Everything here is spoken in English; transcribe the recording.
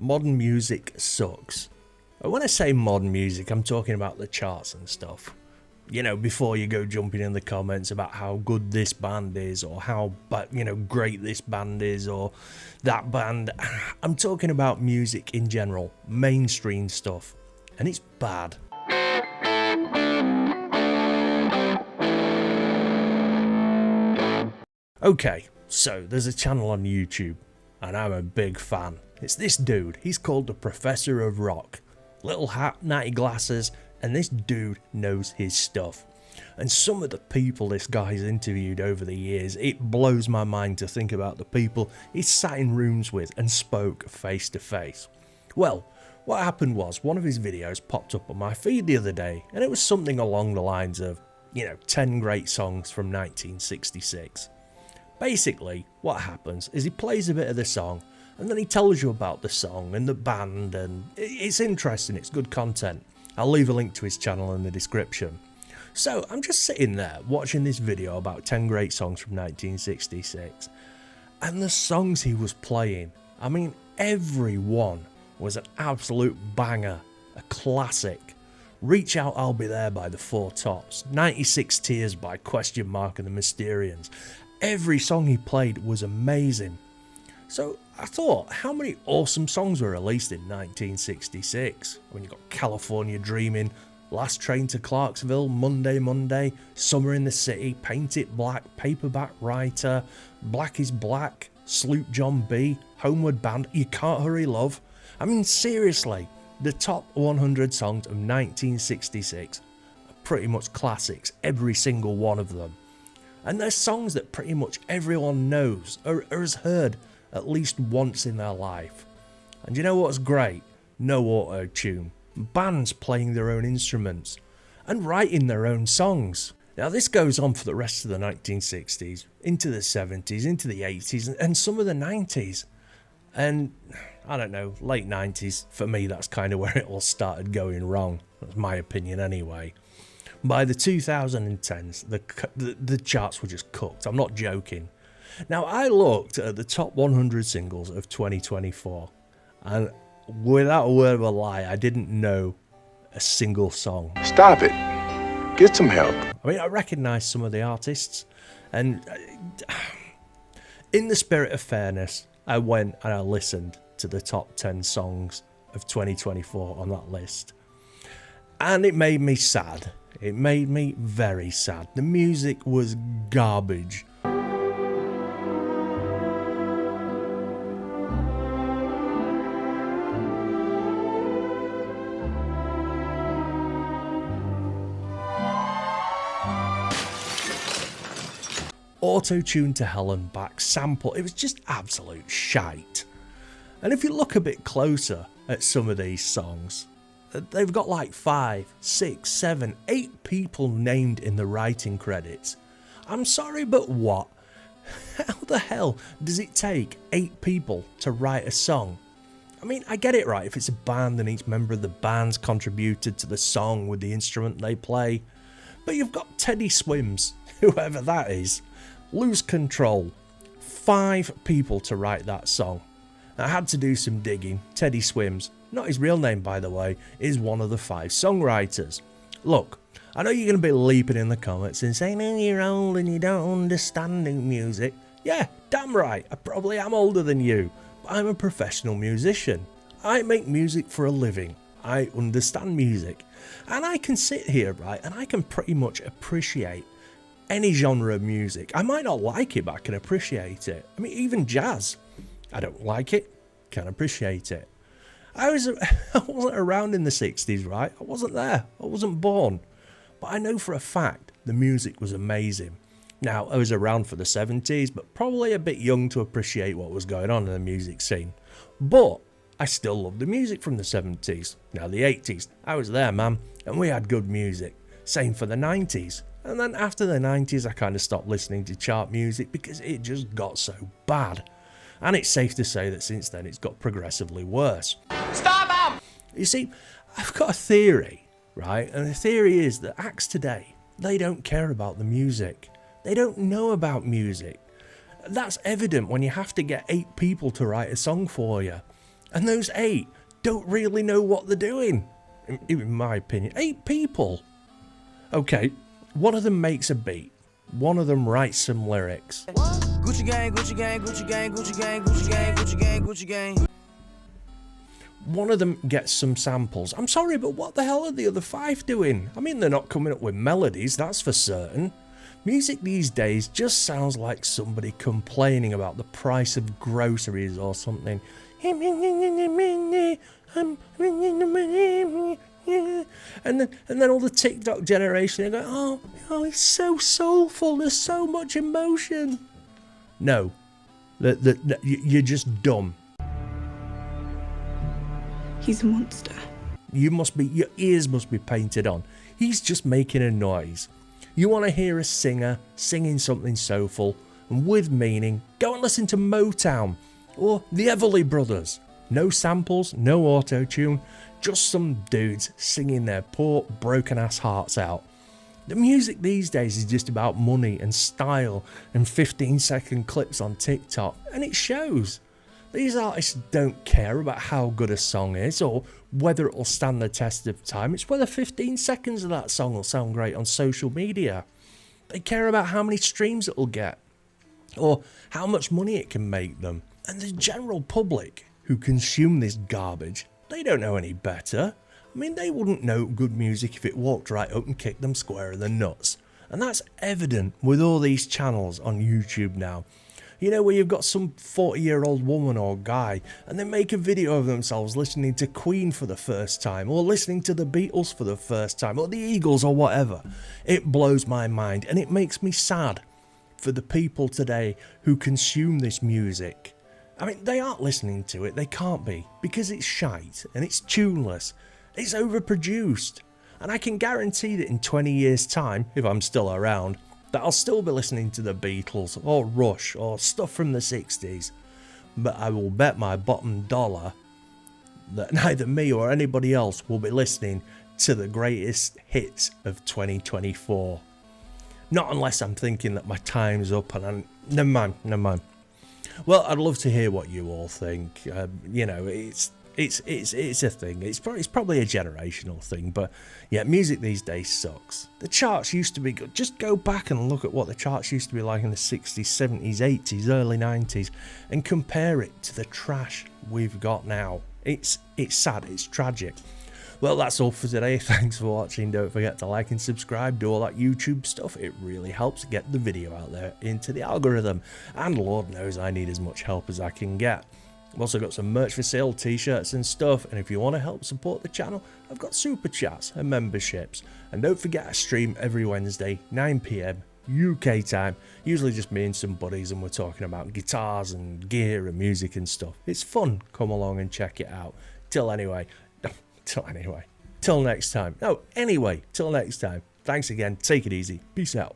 modern music sucks. And when I say modern music, I'm talking about the charts and stuff. You know, before you go jumping in the comments about how good this band is, or how, great this band is, or that band. I'm talking about music in general, mainstream stuff, and it's bad. Okay, so there's a channel on YouTube, and I'm a big fan. It's this dude, he's called the Professor of Rock. Little hat, natty glasses, and this dude knows his stuff. And some of the people this guy's interviewed over the years, it blows my mind to think about the people he sat in rooms with and spoke face to face. Well, what happened was one of his videos popped up on my feed the other day, and it was something along the lines of, 10 great songs from 1966. Basically, what happens is he plays a bit of the song, and then he tells you about the song and the band, and it's interesting, it's good content. I'll leave a link to his channel in the description. So I'm just sitting there watching this video about 10 great songs from 1966, and the songs he was playing, I mean, every one was an absolute banger, a classic. Reach Out I'll Be There by the Four Tops, 96 Tears by Question Mark and the Mysterians. Every song he played was amazing. So I thought, how many awesome songs were released in 1966? When you got California Dreamin', Last Train to Clarksville, Monday Monday, Summer in the City, Paint It Black, Paperback Writer, Black is Black, Sloop John B, Homeward Bound, You Can't Hurry Love. I mean, seriously, the top 100 songs of 1966 are pretty much classics, every single one of them. And they're songs that pretty much everyone knows or has heard at least once in their life. And you know what's great? No auto-tune. Bands playing their own instruments and writing their own songs. Now this goes on for the rest of the 1960s, into the 70s, into the 80s, and some of the 90s. And I don't know, late 90s, for me that's kind of where it all started going wrong. That's my opinion anyway. By the 2010s, the charts were just cooked. I'm not joking. Now, I looked at the top 100 singles of 2024, and without a word of a lie, I didn't know a single song. Stop it. Get some help. I mean, I recognised some of the artists, and in the spirit of fairness, I went and I listened to the top 10 songs of 2024 on that list. And it made me sad. It made me very sad. The music was garbage. Auto-tune to hell and back, sample, it was just absolute shite. And if you look a bit closer at some of these songs, they've got like 5, 6, 7, 8 people named in the writing credits. I'm sorry, but what? How the hell does it take 8 people to write a song? I mean, I get it, right, if it's a band and each member of the band's contributed to the song with the instrument they play. But you've got Teddy Swims, whoever that is, Lose Control. 5 people to write that song. I had to do some digging. Teddy Swims, not his real name by the way, is one of the 5 songwriters. Look, I know you're going to be leaping in the comments and saying, oh, you're old and you don't understand music. Yeah, damn right, I probably am older than you, but I'm a professional musician. I make music for a living. I understand music. And I can sit here, right, and I can pretty much appreciate any genre of music. I might not like it, but I can appreciate it. I mean, even jazz. I don't like it, can appreciate it. I wasn't around in the 60s, right? I wasn't there. I wasn't born. But I know for a fact the music was amazing. Now, I was around for the 70s, but probably a bit young to appreciate what was going on in the music scene. But I still love the music from the 70s. Now, the 80s, I was there, man, and we had good music. Same for the 90s. And then after the 90s, I kind of stopped listening to chart music because it just got so bad. And it's safe to say that since then it's got progressively worse. Stop him! You see, I've got a theory, right? And the theory is that acts today, they don't care about the music. They don't know about music. That's evident when you have to get 8 people to write a song for you. And those 8 don't really know what they're doing. In my opinion, 8 people. Okay, one of them makes a beat. One of them writes some lyrics. Gucci gang, Gucci gang, Gucci gang, Gucci gang, Gucci gang, Gucci gang, Gucci gang. One of them gets some samples. I'm sorry, but what the hell are the other 5 doing? I mean, they're not coming up with melodies, that's for certain. Music these days just sounds like somebody complaining about the price of groceries or something. And then all the TikTok generation are going, oh, it's so soulful, there's so much emotion. No, you're just dumb. He's a monster. Your ears must be painted on. He's just making a noise. You want to hear a singer singing something soulful and with meaning, go and listen to Motown or the Everly Brothers. No samples, no auto-tune, just some dudes singing their poor broken ass hearts out. The music these days is just about money and style and 15-second clips on TikTok, and it shows. These artists don't care about how good a song is or whether it'll stand the test of time. It's whether 15 seconds of that song will sound great on social media. They care about how many streams it'll get or how much money it can make them. And the general public who consume this garbage, they don't know any better. I mean, they wouldn't know good music if it walked right up and kicked them square in the nuts. And that's evident with all these channels on YouTube now. You know, where you've got some 40-year-old woman or guy and they make a video of themselves listening to Queen for the first time or listening to the Beatles for the first time or the Eagles or whatever. It blows my mind and it makes me sad for the people today who consume this music. I mean, they aren't listening to it, they can't be, because it's shite and it's tuneless, it's overproduced. And I can guarantee that in 20 years' time, if I'm still around, that I'll still be listening to the Beatles or Rush or stuff from the 60s. But I will bet my bottom dollar that neither me or anybody else will be listening to the greatest hits of 2024. Not unless I'm thinking that my time's up and never mind. Well, I'd love to hear what you all think. You know, it's a thing. It's probably a generational thing, but yeah, music these days sucks. The charts used to be good. Just go back and look at what the charts used to be like in the 60s, 70s, 80s, early 90s, and compare it to the trash we've got now. It's sad. It's tragic. Well, that's all for today. Thanks for watching. Don't forget to like and subscribe. Do all that YouTube stuff. It really helps get the video out there into the algorithm. And Lord knows I need as much help as I can get. I've also got some merch for sale, t-shirts and stuff. And if you want to help support the channel, I've got super chats and memberships. And don't forget I stream every Wednesday, 9 PM UK time. Usually just me and some buddies, and we're talking about guitars and gear and music and stuff. It's fun. Come along and check it out. Till next time. Till next time. Thanks again. Take it easy. Peace out.